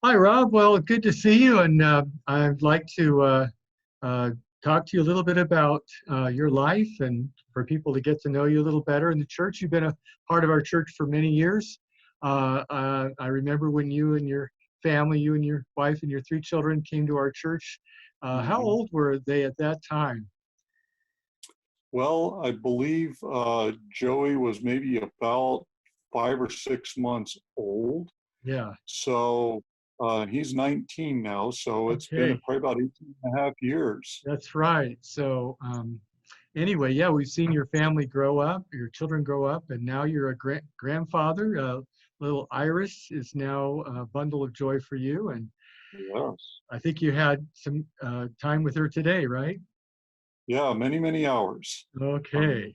Hi, Rob. Well, good to see you, and I'd like to uh, talk to you a little bit about your life and for people to get to know you a little better in the church. You've been a part of our church for many years. I remember when you and your family, you and your wife and your three children came to our church. How hmm old were they at that time? Well, I believe Joey was maybe about 5 or 6 months old. Yeah. So he's 19 now. So it's been Okay. probably about 18 and a half years. That's right. So, anyway, yeah, we've seen your family grow up, your children grow up, and now you're a grandfather. Little Iris is now a bundle of joy for you, and Yes. I think you had some time with her today, right? Yeah, many, many hours. Um, Okay,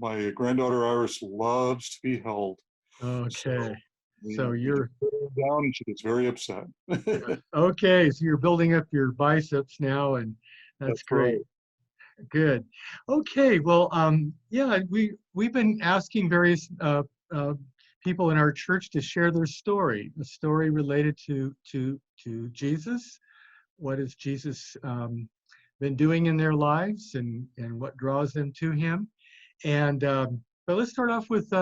my granddaughter Iris loves to be held. okay. So So we just you're put her down and she gets very upset. okay. So you're building up your biceps now, and that's That's great. right. Good. Okay. Well, yeah, we've been asking various uh, people in our church to share their story, a story related to Jesus. What has Jesus been doing in their lives, and what draws them to Him? And but let's start off with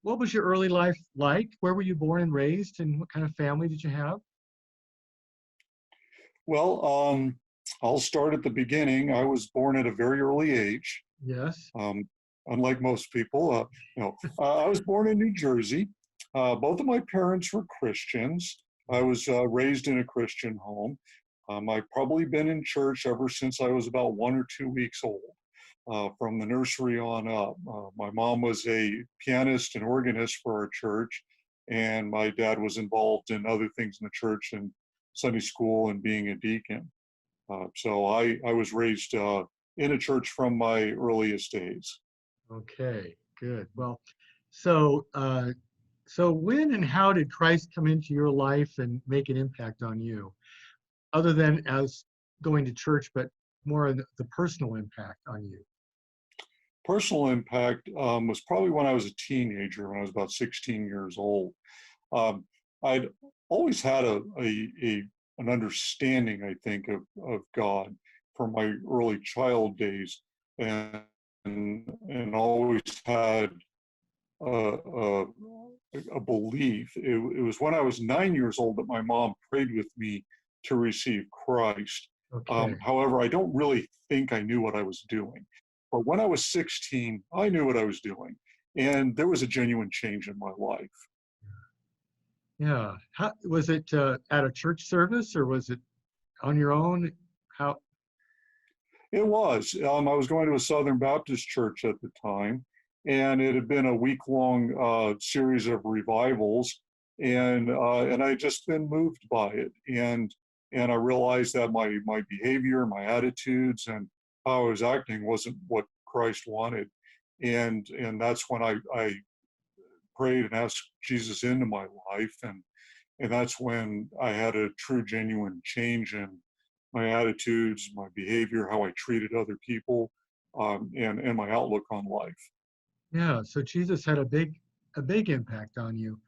what was your early life like? Where were you born and raised, and what kind of family did you have? Well, I'll start at the beginning. I was born at a very early age. Yes. Um, Unlike most people, I was born in New Jersey. Both of my parents were Christians. I was raised in a Christian home. I've probably been in church ever since I was about 1 or 2 weeks old, from the nursery on up. My mom was a pianist and organist for our church, and my dad was involved in other things in the church and Sunday school and being a deacon. So I was raised in a church from my earliest days. Okay, good. Well, so so when and how did Christ come into your life and make an impact on you, other than as going to church, but more of the personal impact on you? Personal impact was probably when I was a teenager, when I was about 16 years old. Um, I'd always had an understanding, I think, of God from my early child days, and and always had a, a, a belief. It was when I was 9 years old that my mom prayed with me to receive Christ. Okay. However, I don't really think I knew what I was doing. But when I was 16, I knew what I was doing. And there was a genuine change in my life. Yeah. How, was it at a church service or was it on your own? How? It was. I was going to a Southern Baptist church at the time, and it had been a week-long series of revivals, and I had just been moved by it, and I realized that my behavior, my attitudes, and how I was acting wasn't what Christ wanted, and that's when I prayed and asked Jesus into my life, and that's when I had a true, genuine change in my attitudes, my behavior, how I treated other people, and my outlook on life. Yeah. So Jesus had a big impact on you.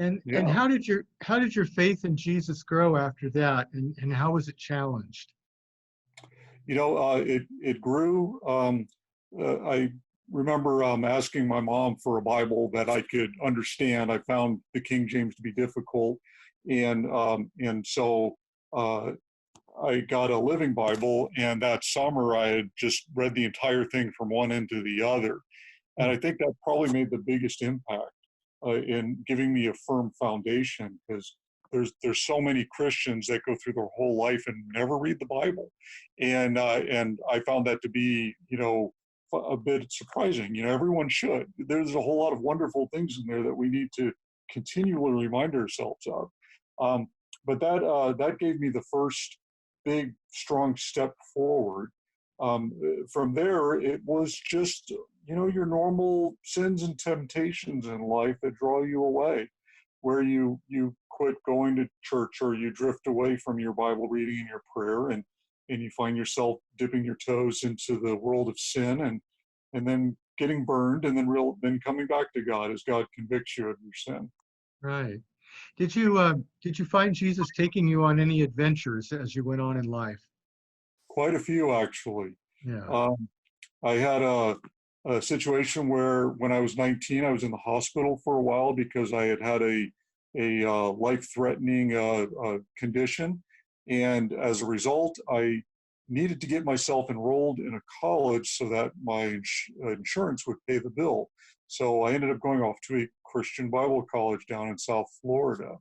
And Yeah, how did your faith in Jesus grow after that? And how was it challenged? it grew. I remember asking my mom for a Bible that I could understand. I found the King James to be difficult, and so. I got a Living Bible, and that summer I had just read the entire thing from one end to the other. And Hmm. I think that probably made the biggest impact in giving me a firm foundation, because there's so many Christians that go through their whole life and never read the Bible, and I found that to be a bit surprising. Everyone should. There's a whole lot of wonderful things in there that we need to continually remind ourselves of. Um, but that gave me the first big strong step forward. From there, it was just your normal sins and temptations in life that draw you away, where you quit going to church, or you drift away from your Bible reading and your prayer, and you find yourself dipping your toes into the world of sin, and then getting burned, and then coming back to God as God convicts you of your sin. Right. Did you find Jesus taking you on any adventures as you went on in life? Quite a few, actually. Yeah. Um, I had a situation where when I was 19, I was in the hospital for a while because I had had a life-threatening condition. And as a result, I needed to get myself enrolled in a college so that my insurance would pay the bill. So I ended up going off to a Christian Bible college down in South Florida.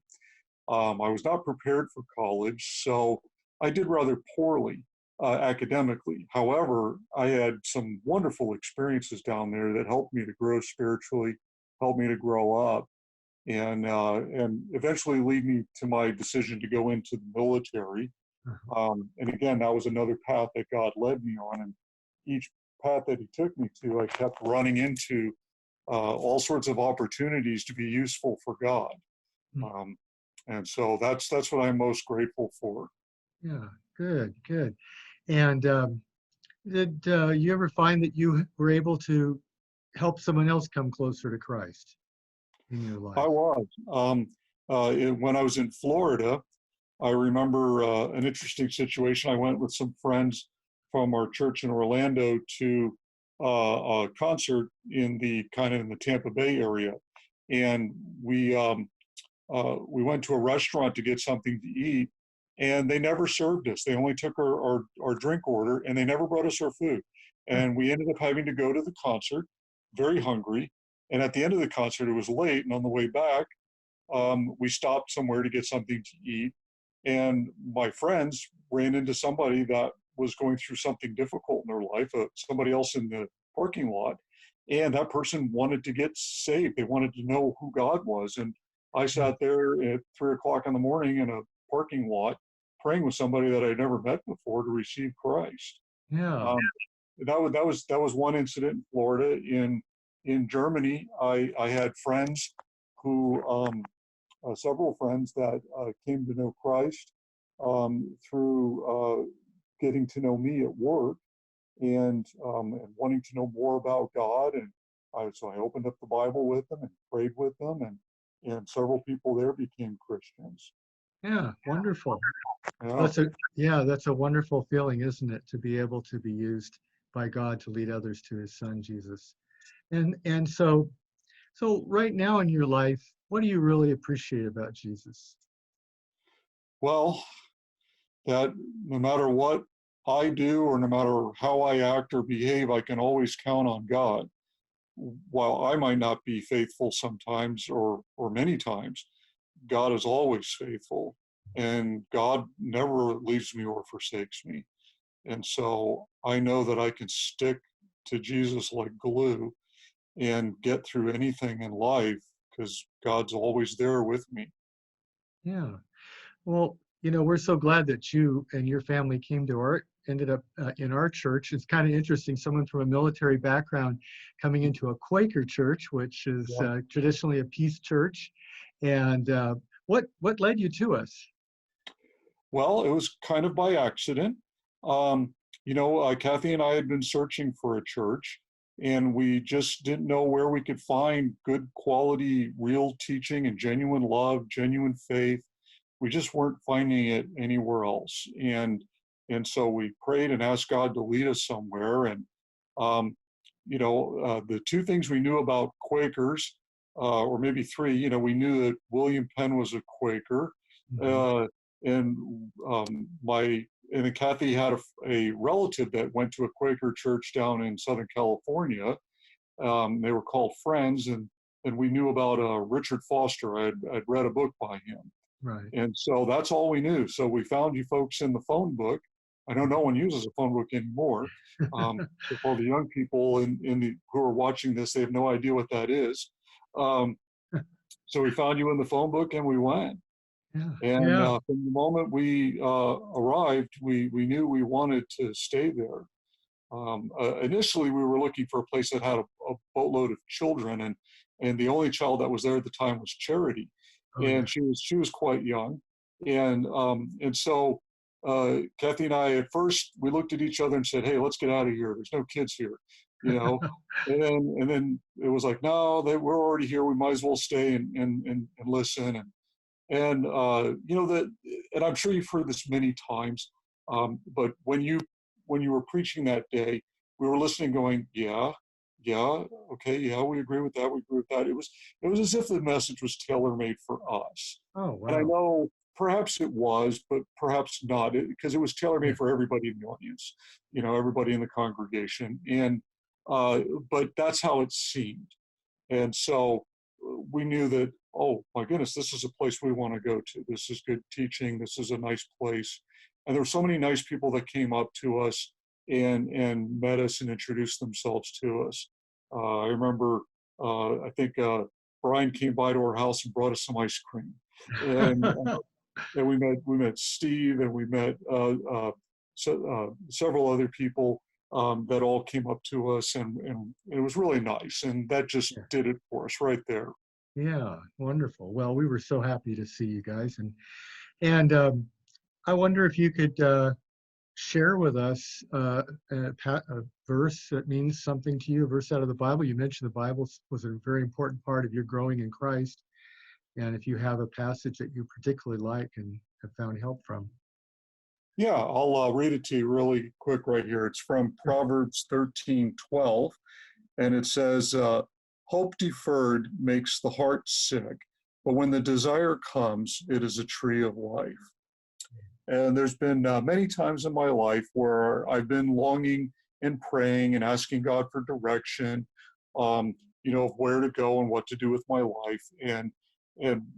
I was not prepared for college, so I did rather poorly academically. However, I had some wonderful experiences down there that helped me to grow spiritually, helped me to grow up, and eventually lead me to my decision to go into the military. Uh-huh. And again, that was another path that God led me on, and each path that He took me to, I kept running into all sorts of opportunities to be useful for God. Mm. Um, and so that's what I'm most grateful for. Yeah. Good. Good. And did you ever find that you were able to help someone else come closer to Christ in your I life? was. When I was in Florida, I remember an interesting situation. I went with some friends from our church in Orlando to a concert in the kind of in the Tampa Bay area, and we went to a restaurant to get something to eat, and they never served us. They only took our drink order, and they never brought us our food. And we ended up having to go to the concert, very hungry. And at the end of the concert, it was late, and on the way back, we stopped somewhere to get something to eat. And my friends ran into somebody that was going through something difficult in their life, somebody else in the parking lot. And that person wanted to get saved. They wanted to know who God was. And I Mm. sat there at 3 o'clock in the morning in a parking lot praying with somebody that I'd never met before to receive Christ. Yeah. Um, that was one incident in Florida. In Germany, I had friends who several friends that came to know Christ through getting to know me at work and wanting to know more about God. And so I opened up the Bible with them and prayed with them, and several people there became Christians. Yeah. Wonderful. Yeah. That's a wonderful feeling, isn't it, to be able to be used by God to lead others to His Son Jesus. And so right now in your life, what do you really appreciate about Jesus? Well, that no matter what I do or no matter how I act or behave, I can always count on God. While I might not be faithful sometimes or many times, God is always faithful, and God never leaves me or forsakes me. And so I know that I can stick to Jesus like glue and get through anything in life because God's always there with me. Yeah. Well, we're so glad that you and your family ended up in our church. It's kind of interesting, someone from a military background coming into a Quaker church, which is Yeah. traditionally a peace church. And what led you to us? Well, it was kind of by accident. Um, Kathy and I had been searching for a church, and we just didn't know where we could find good quality, real teaching and genuine love, genuine faith. We just weren't finding it anywhere else, and so we prayed and asked God to lead us somewhere. And um, the two things we knew about Quakers, or maybe three, we knew that William Penn was a Quaker. Hmm. Uh, and my and then Kathy had a relative that went to a Quaker church down in Southern California. They were called Friends, and we knew about Richard Foster. I'd read a book by him, Right. and so that's all we knew. So we found you folks in the phone book. I know no one uses a phone book anymore. So for the young people who are watching this, they have no idea what that is. Um, so we found you in the phone book, and we went. Yeah. And Yeah. from the moment we arrived, we knew we wanted to stay there. Initially, we were looking for a place that had a boatload of children, and the only child that was there at the time was Charity, Oh, yeah. and she was quite young, and so Kathy and I at first we looked at each other and said, "Hey, let's get out of here. There's no kids here," you know. And then it was like, no, we're already here. We might as well stay and listen. And you know that, and I'm sure you've heard this many times, but when you were preaching that day, we were listening, going, yeah, yeah, okay, yeah, we agree with that, we agree with that. It was as if the message was tailor made for us. Oh, And I wow. know perhaps it was, but perhaps not, because it was tailor Yeah. made for everybody in the audience, you know, everybody in the congregation, and uh, but that's how it seemed. And so we knew that, oh my goodness, this is a place we want to go to. This is good teaching. This is a nice place. And there were so many nice people that came up to us and met us and introduced themselves to us. I remember, I think Brian came by to our house and brought us some ice cream. And and we met Steve, and we met several other people that all came up to us, and it was really nice, and that just Yeah. did it for us right there. Yeah, wonderful. Well, we were so happy to see you guys, and I wonder if you could share with us a verse that means something to you, a verse out of the Bible. You mentioned the Bible was a very important part of your growing in Christ, and if you have a passage that you particularly like and have found help from. Yeah, I'll read it to you really quick right here. It's from Proverbs 13:12, and it says, "Hope deferred makes the heart sick, but when the desire comes, it is a tree of life." And there's been many times in my life where I've been longing and praying and asking God for direction, you know, of where to go and what to do with my life. And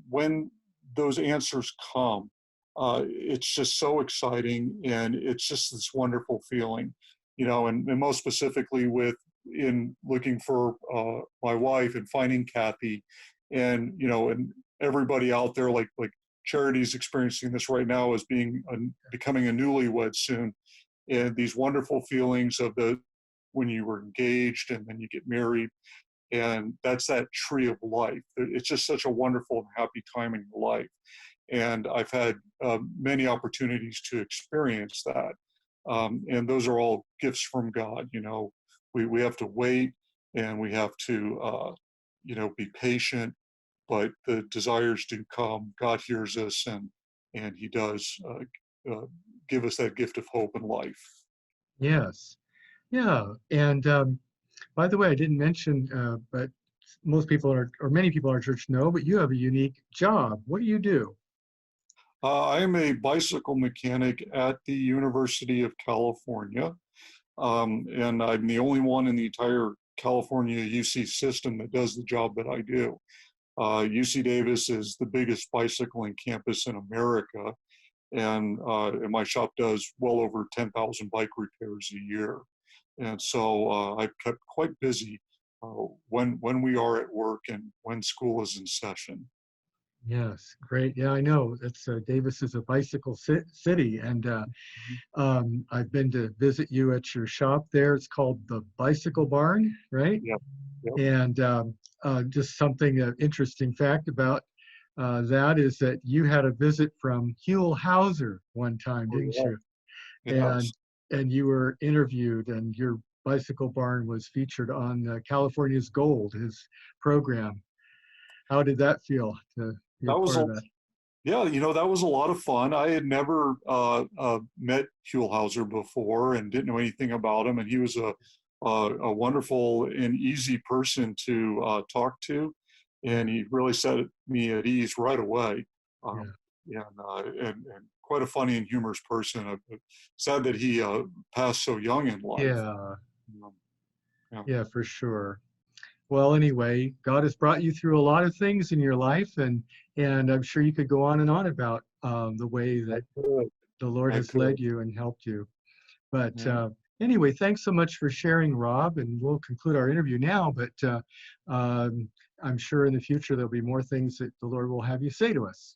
when those answers come, it's just so exciting, and it's just this wonderful feeling, you know. And most specifically with in looking for my wife and finding Kathy, and you know, and everybody out there, like Charity's experiencing this right now as becoming a newlywed soon, and these wonderful feelings of the when you were engaged and then you get married, and that's that tree of life. It's just such a wonderful and happy time in your life, and I've had many opportunities to experience that, and those are all gifts from God. You know, we have to wait, and we have to you know, be patient, but the desires do come. God hears us, and He does give us that gift of hope and life. Yes. Yeah. And by the way, I didn't mention, but most people are, or many people in our church know, but you have a unique job. What do you do? I am a bicycle mechanic at the University of California, and I'm the only one in the entire California UC system that does the job that I do. UC Davis is the biggest bicycling campus in America, and my shop does well over 10,000 bike repairs a year. And so I've kept quite busy when we are at work and when school is in session. Yes, great. Yeah, I know. It's Davis is a bicycle city, and I've been to visit you at your shop there. It's called the Bicycle Barn, right? Yep, yep. And just something, interesting fact about that is that you had a visit from Huell Hauser one time, Oh, didn't yeah. you? And Yes. and you were interviewed, and your Bicycle Barn was featured on California's Gold, his program. How did that feel to be a That was part a of that? Yeah, you know, that was a lot of fun. I had never met Huelhauser before and didn't know anything about him, and he was a wonderful and easy person to talk to, Yeah, and he really set me at ease right away. yeah, Um, and quite a funny and humorous person. Sad that he passed so young in life. yeah, Um, yeah. yeah, for sure. Well, anyway, God has brought you through a lot of things in your life, and I'm sure you could go on and on about the way I that could. the Lord I has could. led you and helped you. But Yeah. anyway, thanks so much for sharing, Rob, and we'll conclude our interview now. But I'm sure in the future there'll be more things that the Lord will have you say to us.